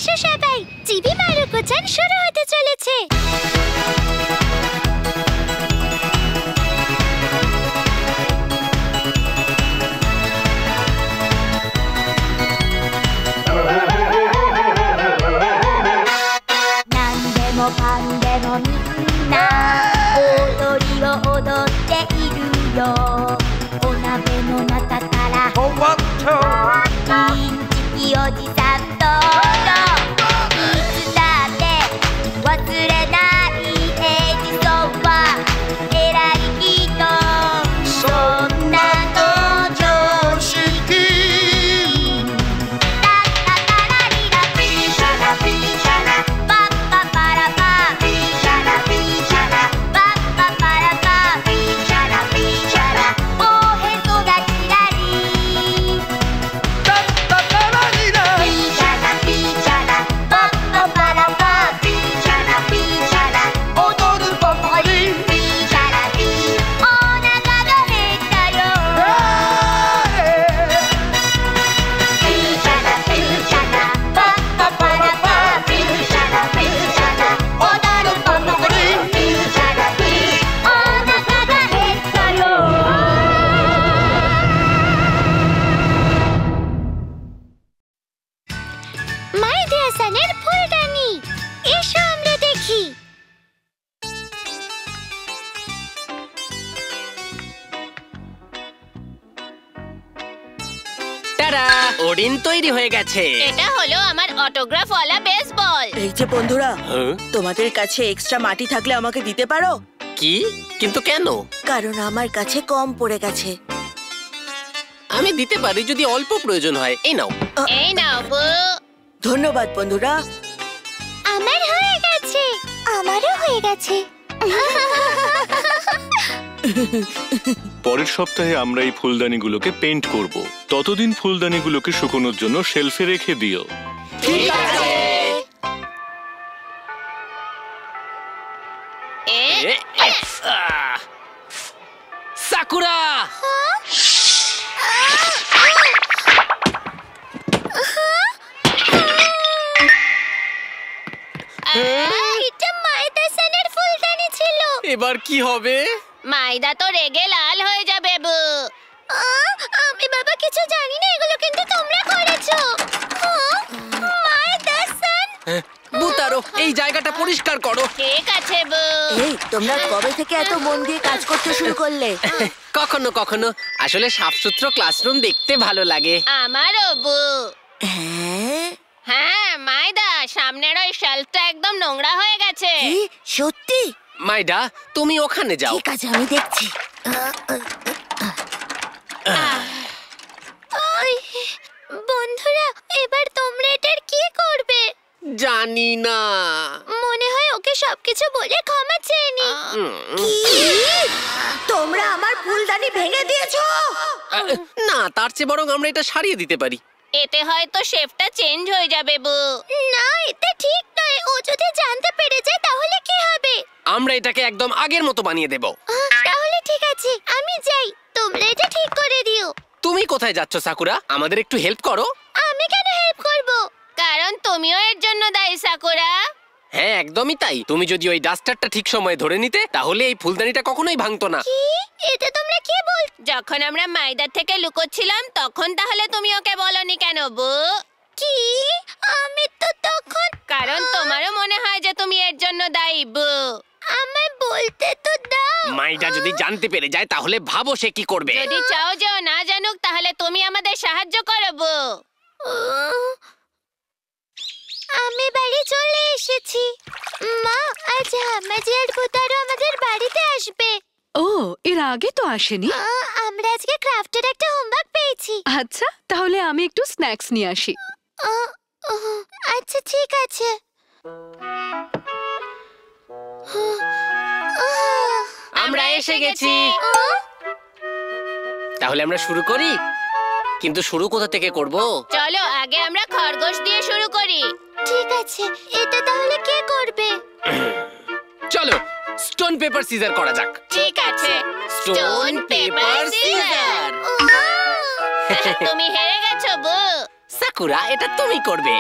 এসো সবাই, চিবি মারুকো-চান শুরু হতে চলেছে। নান্দেমো কান্দেমো মিন্না ওদোরিを踊っているよ。お鍋の中からインチキおじさんといつだって忘れないエジソンは偉い人。そんなの常識。タッタタラリラピーシャラピーシャラパッパパラパーピーシャラピーシャラパッパパラパーピーシャラピーシャラおへそがキラリタッタタラリラピーシャラピーシャラパッパパラパーピーシャラピーシャラ踊るポポリピーシャラピーお腹が減ったよピーシャラピーシャラパッパパラパーピーシャラピーシャラ踊るポポリピーシャラピーお腹が減ったよমাইদিয়া-সানের ফুলদানি, এসো আমরা দেখি। টাটা, ওডিন তৈরি হয়ে গেছে। এটা হলো আমার অটোগ্রাফওয়ালা বেসবল। এই যে বন্ধুরা, তোমাদের কাছে এক্সট্রা মাটি থাকলে আমাকে দিতে পারো? কি? কিন্তু কেন? কারণ আমার কাছে কম পড়ে গেছে। আমি দিতে পারি যদি অল্প প্রয়োজন হয়। এই নাও। এই নাও বু। ধন্যবাদ বন্ধুরা। আমার হয়ে গেছে। আমারও হয়ে গেছে। পরের সপ্তাহে আমরা এই ফুলদানিগুলোকে পেইন্ট করব। ততদিন ফুলদানিগুলোকে শুকোনোর জন্য শেলফে রেখে দিও। ঠিক আছে। সাকুরা! এটা মাইদা-সানের ফুলদানি ছিল। এবার কি হবে? মাইদা তো রেগে লাল হয়ে যাবে বু। আমি বাবা কিছু জানি না, এগুলো কিন্তু তোমরা করেছো। মাইদা-সান, বুতারো, এই জায়গাটা পরিষ্কার করো। ঠিক আছে বু। এই তোমরা কবে থেকে এত মন দিয়ে কাজ করতে শুরু করলে? কখনো কখনো। আসলে সাফসুতরো ক্লাসরুম দেখতে ভালো লাগে। আমারও বু। হ্যাঁ? হ্যাঁ মাইদা, সামনের ওই শেলফটা একদম নোংরা হয়ে গেছে। কি? সত্যি? মাইডা, তুমি ওখানে যাও। ঠিক আছে, আমি দেখছি। বন্ধুরা, এবার তোমরা এটার কি করবে? জানি না। মনে হয় ওকে সবকিছু বলে ক্ষমা চেয়ে নি। তোমরা আমার ফুলদানি ভেঙে দিয়েছো? না, তার চেয়ে বরং আমরা এটা সারিয়ে দিতে পারি। এতে হয়তো শেফটা চেঞ্জ হয়ে যাবে বু। না, এটা ঠিক নয়। ও যদি জানতে পেরে যায় তাহলে কি হবে? আমরা এটাকে একদম আগের মতো বানিয়ে দেব। তাহলে ঠিক আছে, আমি যাই। তোমরা এটা ঠিক করে দিও। তুমি কোথায় যাচ্ছ সাকুরা? আমাদের একটু হেল্প করো। আমি কেন হেল্প করব? কারণ তুমিও এর জন্য দায়ী সাকুরা। হ্যাঁ, একদমই তাই। তুমি যদি ওই ডাস্টারটা ঠিক সময়ে ধরে নিতে, তাহলে এই ফুলদানিটা কখনোই ভাঙতো না। কি? এটা তোমরা কি বল? যখন আমরা মাইদার থেকে লুকোচ্ছিলাম তখন তাহলে তুমি ওকে বলনি কেন বু? কি? আমি তো তখন, কারণ তোমারও মনে হয় যে তুমি এর জন্য দায়ী বু। আমায় বলতে তো দাও। মাইডা যদি জানতে পেরে যায় তাহলে ভাবো সে কি করবে। যদি চাও যে ও না জানুক তাহলে তুমি আমাদের সাহায্য করো বু। আমি বাড়ি চলে এসেছি। মা, আজ হামাজি আর বুতারো আমাদের বাড়িতে আসবে। ও, এর আগে তো আসেনি। আমরা আজকে ক্রাফটের একটা হোমওয়ার্ক পেয়েছি। আচ্ছা, তাহলে আমি একটু স্ন্যাক্স নিয়ে আসি। আচ্ছা ঠিক আছে। আমরা এসে গেছি। তাহলে আমরা শুরু করি। কিন্তু শুরু কোথা থেকে করব? চলো আগে আমরা খরগোশ দিয়ে শুরু করি। ঠিক আছে, এটা তাহলে কে করবে? চলো স্টোন পেপার সিজার করা যাক। ঠিক আছে, স্টোন পেপার সিজার। তুমি হেরে গেছো বউ। সাকুরা, এটা তুমি করবে।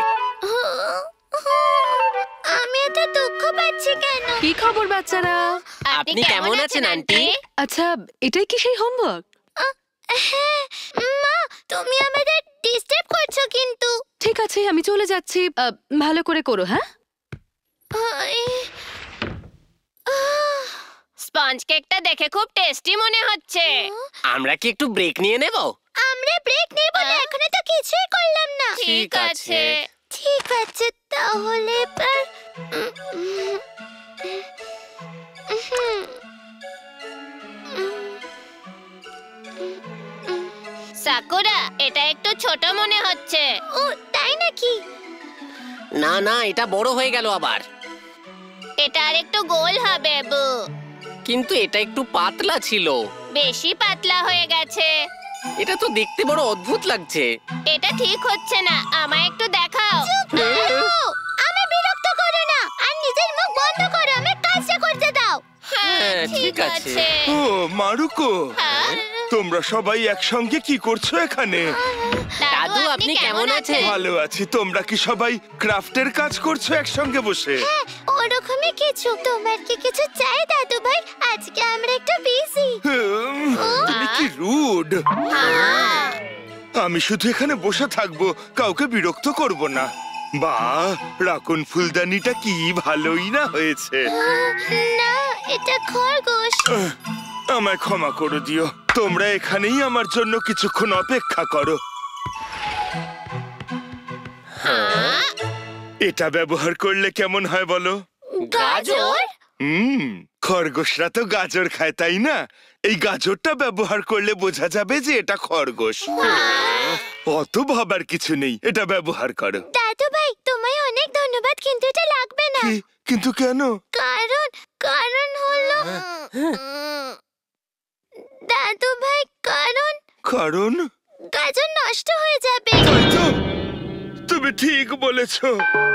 আমি এত দুঃখ পাচ্ছি কেন? কি খবর বাচ্চারা? আপনি কেমন আছেন আন্টি? আচ্ছা, এটাই কি সেই হোমওয়ার্ক? হ্যাঁ মা, তুমি আমাদের ডিস্টার্ব করছো কিন্তু। ঠিক আছে, আমি চলে যাচ্ছি। ভালো করে করো, হ্যাঁ? স্পঞ্জ কেকটা দেখে খুব টেস্টি মনে হচ্ছে। আমরা কি একটু ব্রেক নিয়ে নেব? আমরা ব্রেক নেব না, এখনো তো কিছুই করলাম না। ঠিক আছে। ঠিক আছে তাহলে এবার সাকুরা, এটা একটু ছোট মনে হচ্ছে। ও তাই নাকি? না না, এটা বড় হয়ে গেল আবার। এটা আর একটু গোল হবে বু। কিন্তু এটা একটু পাতলা ছিল। বেশি পাতলা হয়ে গেছে। এটা তো দেখতে বড় অদ্ভুত লাগছে। এটা ঠিক হচ্ছে না, আমায় একটু দেখাও। আমি বিরক্ত করো না, আর নিজের মুখ বন্ধ করো, আমি কাজটা করতে দাও। হ্যাঁ, ঠিক আছে। ও মারুকো, হ্যাঁ? তোমরা সবাই একসঙ্গে কি করছো এখানে? দাদু, আপনি কেমন আছেন? ভালো আছি। তোমরা কি সবাই ক্রাফটের কাজ করছো একসঙ্গে বসে? হ্যাঁ, ওরকমই কিছু। তোমার কি কিছু চাই দাদু ভাই? আজকে আমরা একটু বিজি। তুমি কি রুড! আমি শুধু এখানে বসে থাকবো, কাউকে বিরক্ত করব না। বাহ, রাকুন ফুলদানিটা কি ভালোই না হয়েছে। না, এটা খরগোশ। আমায় ক্ষমা করে দিও। তোমরা এখানেই আমার জন্য কিছুক্ষণ অপেক্ষা করো। এটা ব্যবহার করলে কেমন হয় বলো? গাজর? খরগোশরা তো গাজর খায়, তাই না? এই গাজরটা ব্যবহার করলে বোঝা যাবে যে এটা খরগোশ। অত ভাবার কিছু নেই, এটা ব্যবহার করো। দাদু ভাই, তোমায় অনেক ধন্যবাদ, কিন্তু এটা লাগবে না। কিন্তু কেন? কারণ হলো দাদু ভাই, কারণ গাজর নষ্ট হয়ে যাবে। তাই তো? তুমি ঠিক বলেছো।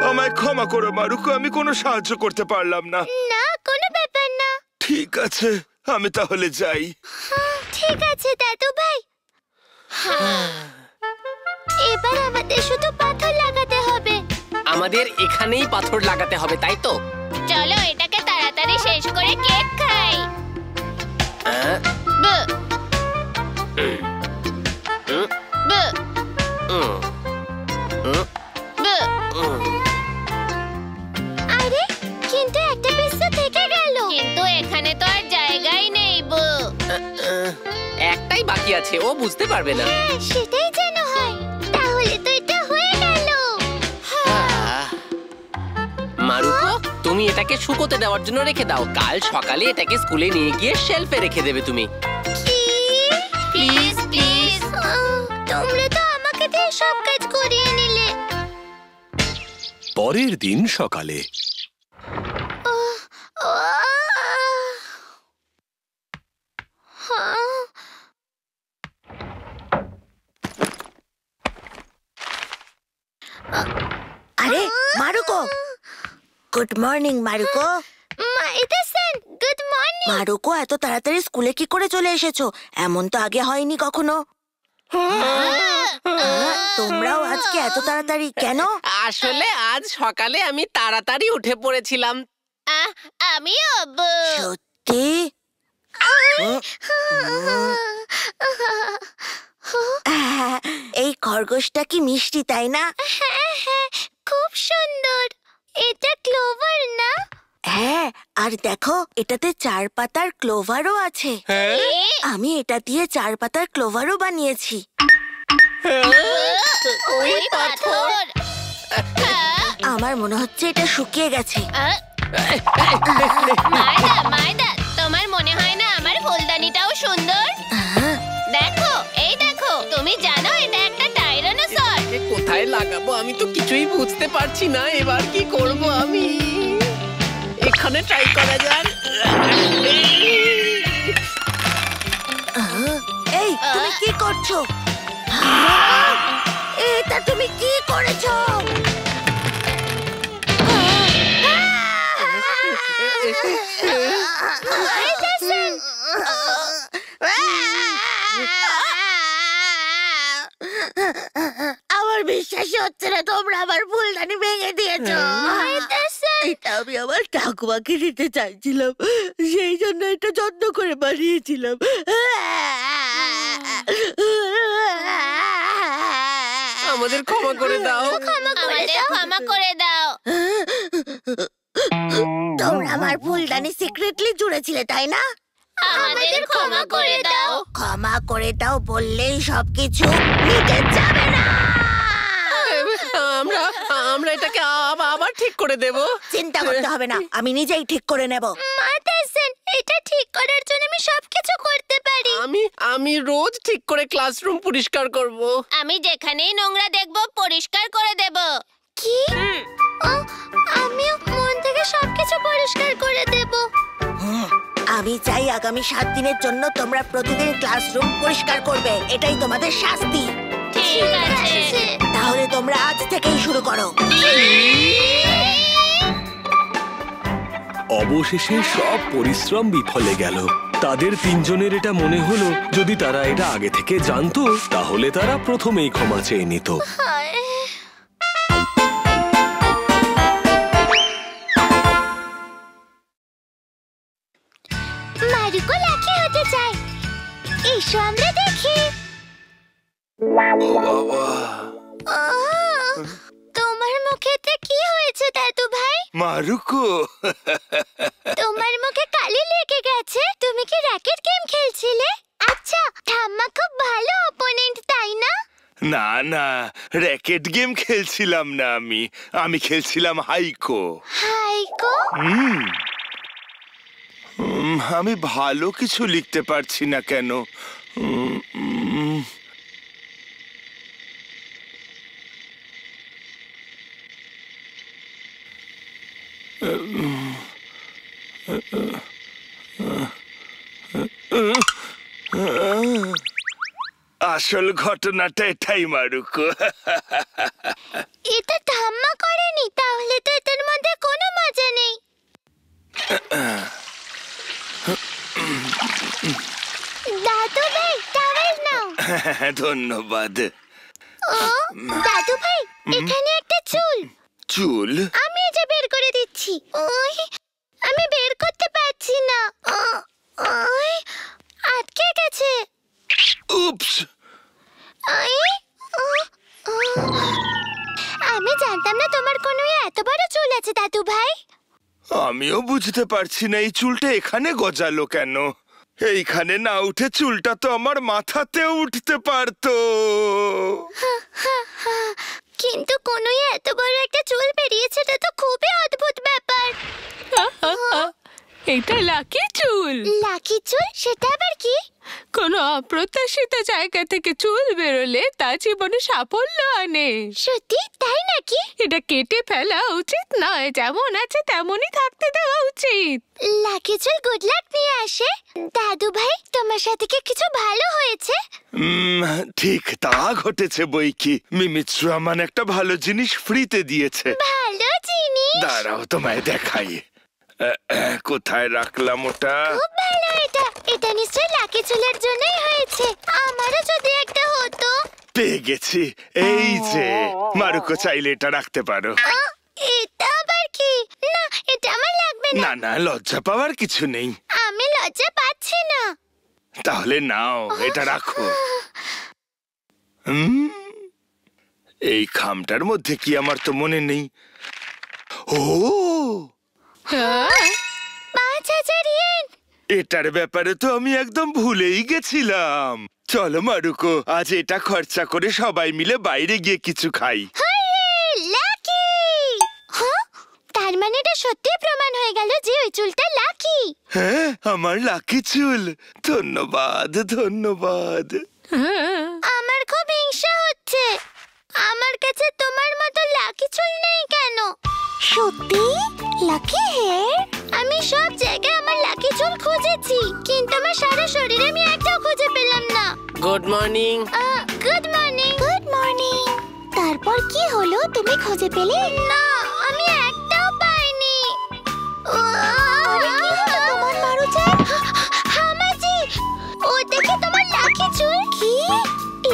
আমায় ক্ষমা করো মারুকো, আমি কোনো সাহায্য করতে পারলাম না। না, কোনো ব্যাপার না। ঠিক আছে, আমি তাহলে যাই। ঠিক আছে দাদু ভাই। এবার আমাদের শুধু পাথর লাগাতে হবে। আমাদের এখানেই পাথর লাগাতে হবে, তাই তো? চলো এটাকে তাড়াতাড়ি শেষ করে কেক খাই। হ্যাঁ? বু। বু। উম, বু। আরে, কিন্তু একটা পিস তো থেকে গেল। কিন্তু এখানে তো আর জায়গাই নেই বু। একটাই বাকি আছে, ও বুঝতে পারবে না। হ্যাঁ, সেটাই যেন হয়। তাহলে তো এটা হয়ে গেল। মারুকো, তুমি এটাকে শুকোতে দেওয়ার জন্য রেখে দাও। কাল সকালে এটাকে স্কুলে নিয়ে গিয়ে শেলফে রেখে দেবে তুমি। কি? Please please. তোমরা তো আমাকে দিয়ে সব কাজ করিয়ে নিলে। পরের দিন সকালে আরে মারুকো, গুড মর্নিং মারুকো। মাইদা-san, গুড মর্নিং। মারুকো, এত তাড়াতাড়ি স্কুলে কি করে চলে এসেছো? এমন তো আগে হয়নি কখনো। তোমরাও আজকে এত তাড়াতাড়ি কেন? আসলে আজ সকালে আমি তাড়াতাড়ি উঠে পড়েছিলাম। আমিও বু। সত্যি? এই খরগোশটা কি মিষ্টি, তাই না? হ্যাঁ হ্যাঁ, খুব সুন্দর। এটা ক্লোভার না? হ্যাঁ, আর দেখো এটাতে 4 পাতার ক্লোভারও আছে। আমি এটা দিয়ে 4 পাতার ক্লোভারও বানিয়েছি। ওই পাথর। আমার মনে হচ্ছে এটা শুকিয়ে গেছে। মাইদা, তোমার মনে হয় না আমার ফুলদানিটাও সুন্দর? দেখো, এই দেখো। তুমি জানো এটা একটা টাইরানোসর। এ কোথায় লাগাবো আমি তো কিছুই বুঝতে পারছি না। এবার কি করব আমি? এখানে ট্রাই করা যাক। এই, তুমি কি করছো? এটা তুমি কি করেছো? আমার বিশ্বাসই হচ্ছে না, তোমরা আমার ফুলদানি ভেঙে দিয়েছো। এটা আমি আমার ঠাকুমাকে দিতে চাইছিলাম, সেই জন্য এটা যত্ন করে বানিয়েছিলাম। আমাদের ক্ষমা করে দাও। ক্ষমা করে দাও। তোমরা আমার ফুলদানি সিক্রেটলি জুড়েছিলে, তাই না? আমাদের ক্ষমা করে দাও। ক্ষমা করে দাও বললেই সবকিছু মিটে যাবে না। আমরা এটাকে আবার ঠিক করে দেব। চিন্তা করতে হবে না, আমি নিজেই ঠিক করে নেব। এটা ঠিক করার জন্য আমি সবকিছু করতে পারি। আমি রোজ ঠিক করে ক্লাসরুম পরিষ্কার করব। আমি যেখানেই নোংরা দেখব পরিষ্কার করে দেব। কি? আমিও মন থেকে সবকিছু পরিষ্কার করে দেব। আমি চাই আগামী 7 দিনের জন্য তোমরা প্রতিদিন ক্লাসরুম পরিষ্কার করবে, এটাই তোমাদের শাস্তি। ঠিক আছে। তাহলে তোমরা আজ থেকেই শুরু করো। অবশেষে সব পরিশ্রম বিফলে গেল। তাদের 3 জনের এটা মনে হলো যদি তারা এটা আগে থেকে জানতো তাহলে তারা প্রথমেই ক্ষমা চেয়ে নিত। মারুকো লাকি হতে চায়, এসো আমরা দেখি। তোমার মুখেতে কি হয়েছে দাদু ভাই? মারুকো, তোমার মুখে কালি লেগে গেছে। তুমি কি র‍্যাকেট গেম খেলছিলে? আচ্ছা, ঠাম্মা খুব ভালো অপোনেন্ট, তাই না? না না, র‍্যাকেট গেম খেলছিলাম না, আমি খেলছিলাম হাইকো। হাইকো? আমি ভালো কিছু লিখতে পারছি না কেন? আসল ঘটনাটা এটাই মারুকো। এটা ঠাম্মা করেনি, তাহলে তো এটার মধ্যে কোনো মজা নেই। দাদু ভাই, টাওয়েল নাও। ধন্যবাদ। দাদু ভাই, এখানে একটা চুল। চুল? আমি এটা বের করে দিচ্ছি। আমি বের করতে পারছি না, আটকে গেছে। উপস। আমি জানতাম না তোমার কোনো এত বড় চুল আছে দাদু ভাই। আমিও বুঝতে পারছি না এই চুলটা এখানে গজালো কেন। এইখানে না উঠে চুলটা তো আমার মাথাতেও উঠতে পারতো। কিন্তু কোনো এত বড় একটা চুল বেরিয়েছে, এটা তো খুবই অদ্ভুত ব্যাপার। এটা লাকি চুল। লাকি চুল? সেটা আবার কি? কোনো অপ্রত্যাশিত জায়গা থেকে চুল বেরোলে তা জীবনে সাফল্য আনে। সত্যি তাই নাকি? এটা কেটে ফেলা উচিত নয়, যেমন আছে তেমনই থাকতে দেওয়া উচিত। লাকি চুল গুড লাক নিয়ে আসে। দাদু ভাই, তোমার সাথে কি কিছু ভালো হয়েছে? ঠিক তা ঘটেছে বই কি। মিমিৎসু আমার একটা ভালো জিনিস ফ্রিতে দিয়েছে। ভালো জিনিস? দাঁড়াও তোমায় দেখাই। কোথায় রাখলাম ওটা? খুব ভালো এটা। এটা নিশ্চয়ই লাকি চুলের জন্যই হয়েছে। আমারও যদি একটা হতো। পেয়ে গেছি, এই যে। মারুকো, চাইলে এটা রাখতে পারো। এটা আবার কি? না, এটা আমার লাগবে না। না না, লজ্জা পাওয়ার কিছু নেই। আমি লজ্জা পাচ্ছি না। তাহলে নাও, এটা রাখো। এই খামটার মধ্যে কি আমার তো মনে নেই। ও 5000 ইয়েন। এটার ব্যাপারে তো আমি একদম ভুলেই গেছিলাম। চলো মারুকো, আজ এটা খরচা করে সবাই মিলে বাইরে গিয়ে কিছু খাই। লাকি! তার মানে এটা সত্যি প্রমাণ হয়ে গেল যে ওই চুলটা লাকি। হ্যাঁ, আমার লাকি চুল। ধন্যবাদ, ধন্যবাদ। আমার খুব হিংসা হচ্ছে। আমার কাছে তোমার মতো লাকি চুল নেই কেন? সত্যি লাকি হেয়ার? আমি সব জায়গায় আমার লাকি চুল খুঁজেছি, কিন্তু আমার সারা শরীরে আমি একটাও খুঁজে পেলাম না। Good morning. Good morning. Good morning. তারপর কি হলো, তুমি খুঁজে পেলে? না, আমি একটাও পাইনি। আরে কি হলো তোমার মারুচান? হামাজি, ও দেখে তোমার লাকি চুল। কি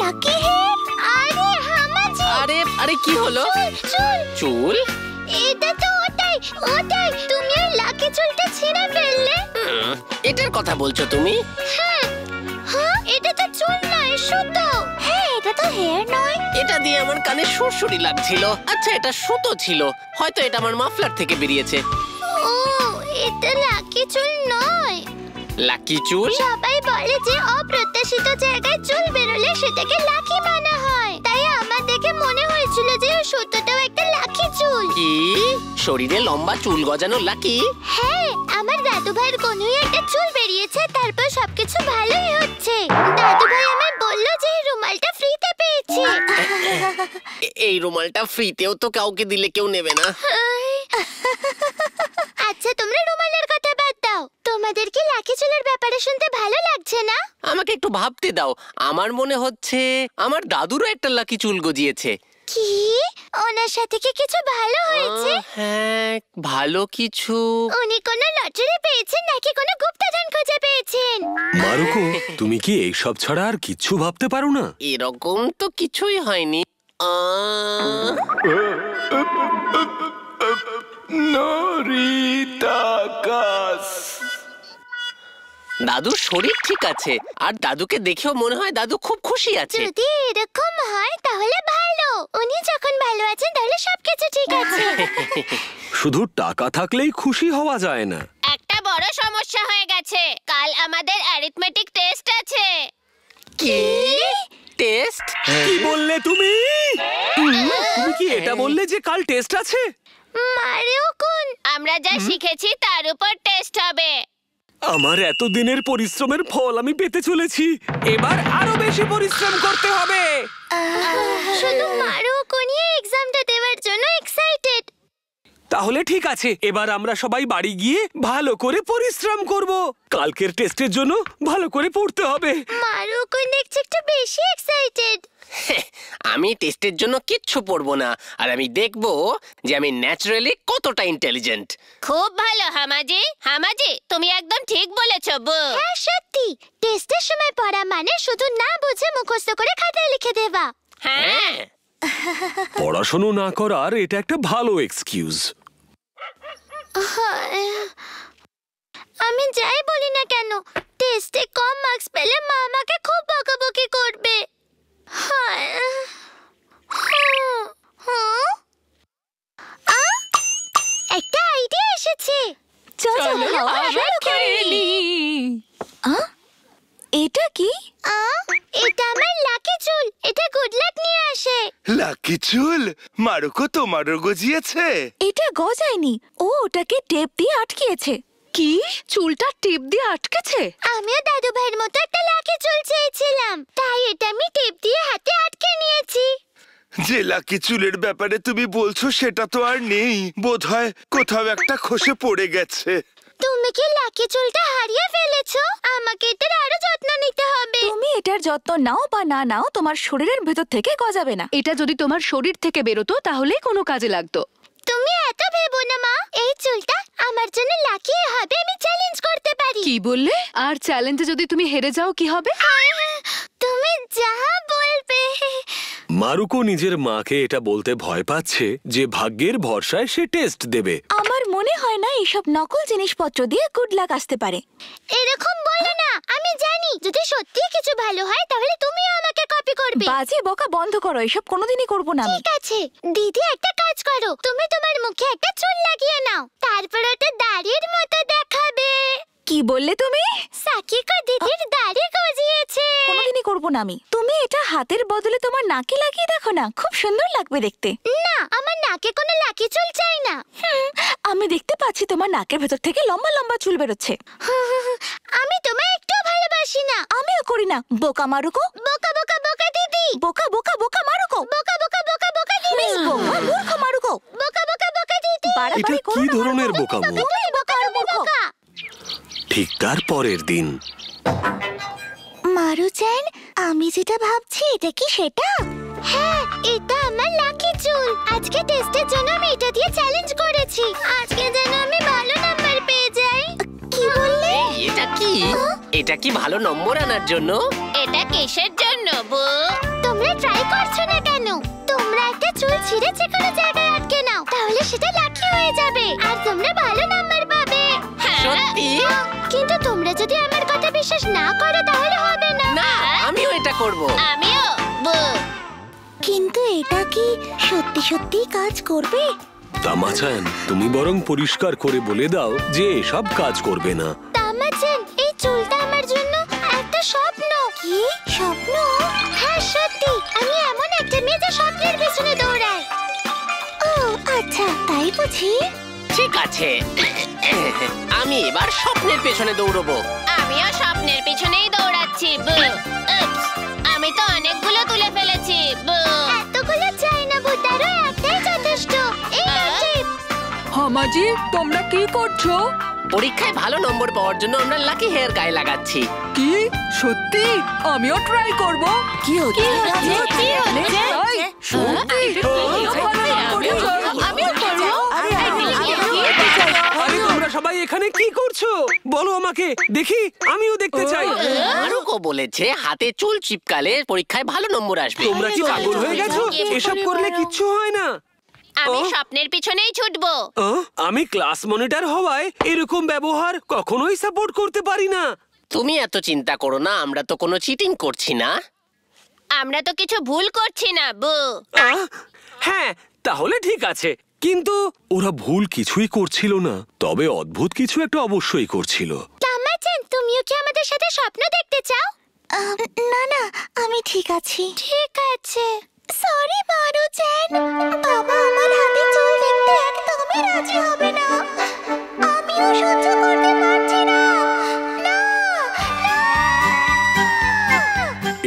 লাকি হেয়ার? আরে হামাজি, আরে কি হলো? চুল। চুল? এটা তো ওটাই ওটাই, তুমি ওই লাকি চুলটা ছিঁড়ে ফেললে। এটার কথা বলছো তুমি? হ্যাঁ, এটা তো চুল নয়, সুতো। হ্যাঁ, এটা তো হেয়ার নয়। এটা দিয়ে আমার কানে সুরসুরি লাগছিল। আচ্ছা, এটা সুতো ছিল, হয়তো এটা আমার মাফলার থেকে বেরিয়েছে। ও, এটা লাকি চুল নয়। লাকি চুল? সবাই বলে যে অপ্রত্যাশিত জায়গায় চুল বেরোলে সেটাকে লাকি মানা হয়, তাই আমার দেখে মনে হয়েছিল যে ওই সুতোটাও একটা লাকি চুল। কি শরীরে লম্বা চুল গজানো লাকি? হ্যাঁ, আমার দাদু ভাইয়ের কোনোই একটা চুল বেরিয়েছে, তারপর সবকিছু ভালোই হচ্ছে। দাদু ভাই আমায় বলল যে এই রুমালটা ফ্রিতে পেয়েছে। এই রুমালটা ফ্রিতেও তো কাউকে দিলে কেউ নেবে না। আচ্ছা, তোমরা রুমালের কথা বাদ দাও, তোমাদের কি লাকি চুলের ব্যাপারে শুনতে ভালো লাগছে না? আমাকে একটু ভাবতে দাও। আমার মনে হচ্ছে আমার দাদুরও একটা লাকি চুল গজিয়েছে। কি ওনার সাথে কি কিছু ভালো হয়েছে? হ্যাঁ, ভালো কিছু। উনি কোনো লটারি পেয়েছেন নাকি কোনো গুপ্তধন খুঁজে পেয়েছেন? মারুকো, তুমি কি এইসব ছাড়া আর কিচ্ছু ভাবতে পারো না? এরকম তো কিছুই হয়নি। দাদুর শরীর ঠিক আছে, আর দাদুকে দেখেও মনে হয় দাদু খুব খুশি আছে। যদি এরকম হয় তাহলে ভালো। উনি যখন ভালো আছেন তাহলে সবকিছু ঠিক আছে। শুধু টাকা থাকলেই খুশি হওয়া যায় না। একটা বড় সমস্যা হয়ে গেছে, কাল আমাদের অ্যারিথমেটিক টেস্ট আছে। কি টেস্ট? কি বললে তুমি? তুমি কি এটা বললে যে কাল টেস্ট আছে? মারিও কুন, আমরা যা শিখেছি তার উপর টেস্ট হবে। আমার এতদিনের পরিশ্রমের ফল আমি পেতে চলেছি। এবার আরো বেশি পরিশ্রম করতে হবে। শুধু মারিও কুনই এক্সামটা দেওয়ার জন্য এক্সাইটেড। তাহলে ঠিক আছে, এবার আমরা সবাই বাড়ি গিয়ে ভালো করে পরিশ্রম করব। কালকের টেস্টের জন্য ভালো করে পড়তে হবে। মারিও কুন দেখছি একটু বেশি এক্সাইটেড। আমি টেস্টের জন্য কিচ্ছু পড়বো না, আর আমি দেখবো যে আমি ন্যাচারালি কতটা ইন্টেলিজেন্ট। খুব ভালো হামাজি। হামাজি, তুমি একদম ঠিক বলেছো বু। হ্যাঁ, সত্যি টেস্টের সময় পড়া মানে শুধু না বুঝে মুখস্থ করে খাতায় লিখে দেওয়া। হ্যাঁ, পড়াশোনা না করার এটা একটা ভালো এক্সকিউজ। আমি যাই বলি না কেন, টেস্টে কম মার্কস পেলে মা আমাকে খুব বকাবকি করবে। একটা আইডিয়া এসেছে। চলো আবার খেলি। এটা কি? এটা আমার লাকি চুল। এটা গুড লাক নিয়ে আসে। লাকি চুল? মারুকো, তোমারও গজিয়েছে? এটা গজায়নি, ও ওটাকে টেপ দিয়ে আটকিয়েছে। কি চুলটা টিপ দিয়ে আটকেছে? আমিও দাদু ভাইয়ের মতো একটা লাকি চুল চেয়েছিলাম, তাই এটা আমি টেপ দিয়ে হাতে আটকে নিয়েছি। যে লাকি চুলের ব্যাপারে তুমি বলছো সেটা তো আর নেই, বোধহয় কোথাও একটা খসে পড়ে গেছে। তুমি কি লাকি চুলটা হারিয়ে ফেলেছো? আমাকে এটার আরো যত্ন নিতে হবে। তুমি এটার যত্ন নাও বা না নাও, তোমার শরীরের ভেতর থেকে গজাবে না। এটা যদি তোমার শরীর থেকে বেরোতো তাহলেই কোনো কাজে লাগতো। তুমি এত ভেবো না মা, এই চুলটা আমার জন্য লাকি হবে, আমি চ্যালেঞ্জ করতে পারি। কি বললে? আর চ্যালেঞ্জে যদি তুমি হেরে যাও কি হবে? তুমি যা বলবে। মারুকো নিজের মাকে এটা বলতে ভয় পাচ্ছে যে ভাগ্যের ভরসায় সে টেস্ট দেবে। আমার মনে হয় না এইসব নকল জিনিসপত্র দিয়ে গুড লাক আসতে পারে। এরকম বলো না, আমি জানি যদি সত্যি কিছু ভালো হয় তাহলে তুমিও আমাকে কপি করবে। বাজে বকা বন্ধ করো, এসব কোনোদিনই করব না আমি। ঠিক আছে দিদি, একটা কাজ করো, তুমি তোমার মুখে একটা চুল লাগিয়ে নাও, তারপর ওটা দাড়ির মতো দেখাবে। কি বললে তুমি? সাকিকো দিদির দাড়ি গজিয়েছে। কোনোদিনই করব না আমি। তুমি এটা হাতের বদলে তোমার নাকে লাগিয়ে দেখো না, খুব সুন্দর লাগবে দেখতে। না, আমার নাকে কোনো লাকি চুল চাই না। আমি দেখতে পাচ্ছি তোমার নাকের ভেতর থেকে লম্বা লম্বা চুল বেরোচ্ছে। আমি তোমায় একটু ভালোবাসি না। আমিও করি না। বোকা মারুকো। বোকা বোকা বোকা দিদি। বোকা বোকা বোকা মারুকো। বোকা বোকা বোকা বোকা দিদি। বোকা মূর্খ মারুকো। বোকা বোকা বোকা দিদি। এটা বাড়াবাড়ি করো কি না ধরনের মারুকো। বোকামো? তুমি বোকা আর মূর্খ। বোকা। ঠিক তার পরের দিন। মারুচান, আমি যেটা ভাবছি এটা কি সেটা? হ্যাঁ, এটা আমার লাকি চুল। আজকে টেস্টের জন্য আমি এটা দিয়ে চ্যালেঞ্জ করেছি। আজকে যেন আমি ভালো নাম্বার পেয়ে যাই। কি বললে? এটা কি? এটা কি ভালো নম্বর আনার জন্য? এটা কিসের জন্য বু? তোমরা ট্রাই করছো না কেন? তোমরা একটা চুল ছিঁড়ে যে কোনো জায়গায় আটকে নাও, তাহলে সেটা হয়ে যাবে আর তোমরা ভালো নাম্বার পাবে। সত্যি? কিন্তু তোমরা যদি আমার কথা বিশ্বাস না করো তাহলে হবে না। না, আমিও এটা করব। আমিও। কিন্তু এটা কি সত্যি সত্যি কাজ করবে? তামাচান, তুমি বরং পরিষ্কার করে বলে দাও যে এসব কাজ করবে না। তামাচান, এই চুলটা আমার জন্য একটা স্বপ্ন। কি স্বপ্ন? হ্যাঁ সত্যি, আমি এমন একটা মেয়ে যে স্বপ্নের পেছনে দৌড়ায়। ও আচ্ছা, তাই বুঝি? ঠিক আছে, আমি এবার স্বপ্নের পেছনে দৌড়বো। আমিও স্বপ্নের পিছনেই দৌড়াচ্ছি। আমি তো অনেকগুলো তুলে ফেলেছি। এতগুলো চাই না, বুদ্ধারও একটাই যথেষ্ট। এই টিপ। হামাজি, তোমরা কি করছো? পরীক্ষায় ভালো নম্বর পাওয়ার জন্য আমরা লাকি হেয়ার গায়ে লাগাচ্ছি। কি সত্যি? আমিও ট্রাই করব। কি হচ্ছে? আরে তোমরা সবাই এখানে কি করছো? বলো আমাকে, দেখি, আমিও দেখতে চাই। মারুকো বলেছে হাতে চুল চিপকালে পরীক্ষায় ভালো নম্বর আসবে। তোমরা কি পাগল হয়ে গেছো? এসব করলে কিচ্ছু হয় না। আমি স্বপ্নের পিছনেই ছুটবো। আমি ক্লাস মনিটর হওয়ায় এরকম ব্যবহার কখনোই সাপোর্ট করতে পারি না। তুমি এত চিন্তা করো না, আমরা তো কোনো চিটিং করছি না। আমরা তো কিছু ভুল করছি না। হ্যাঁ, তাহলে ঠিক আছে। কিন্তু ওরা ভুল কিছুই করছিল না, তবে অদ্ভুত কিছু একটা অবশ্যই করছিল। তামাচান, তুমিও কি আমাদের সাথে স্বপ্ন দেখতে চাও? না না, আমি ঠিক আছি। ঠিক আছে। সরি মারুচান, বাবা আমার হাতে চুল দেখতে একদমই রাজি হবে না। আমিও সহ্য করতে পারছি না। না,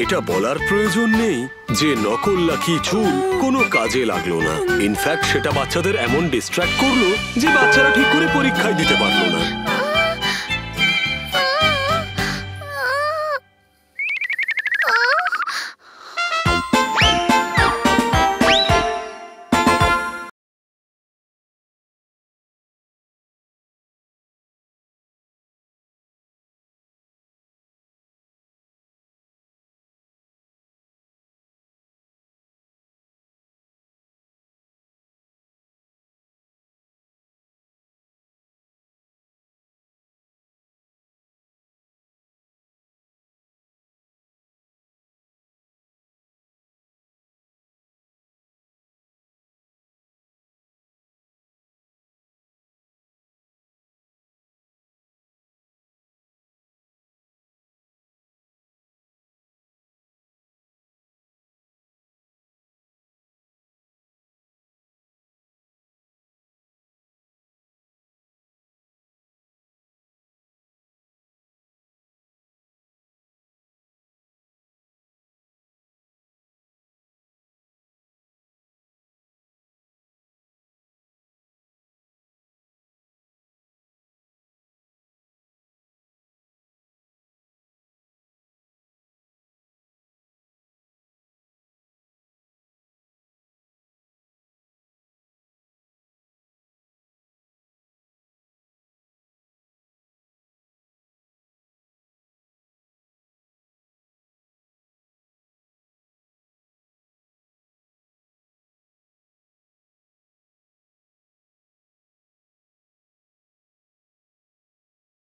এটা বলার প্রয়োজন নেই যে নকল লাকি চুল কোনো কাজে লাগলো না। ইনফ্যাক্ট সেটা বাচ্চাদের এমন ডিস্ট্র্যাক্ট করলো যে বাচ্চারা ঠিক করে পরীক্ষায় দিতে পারলো না।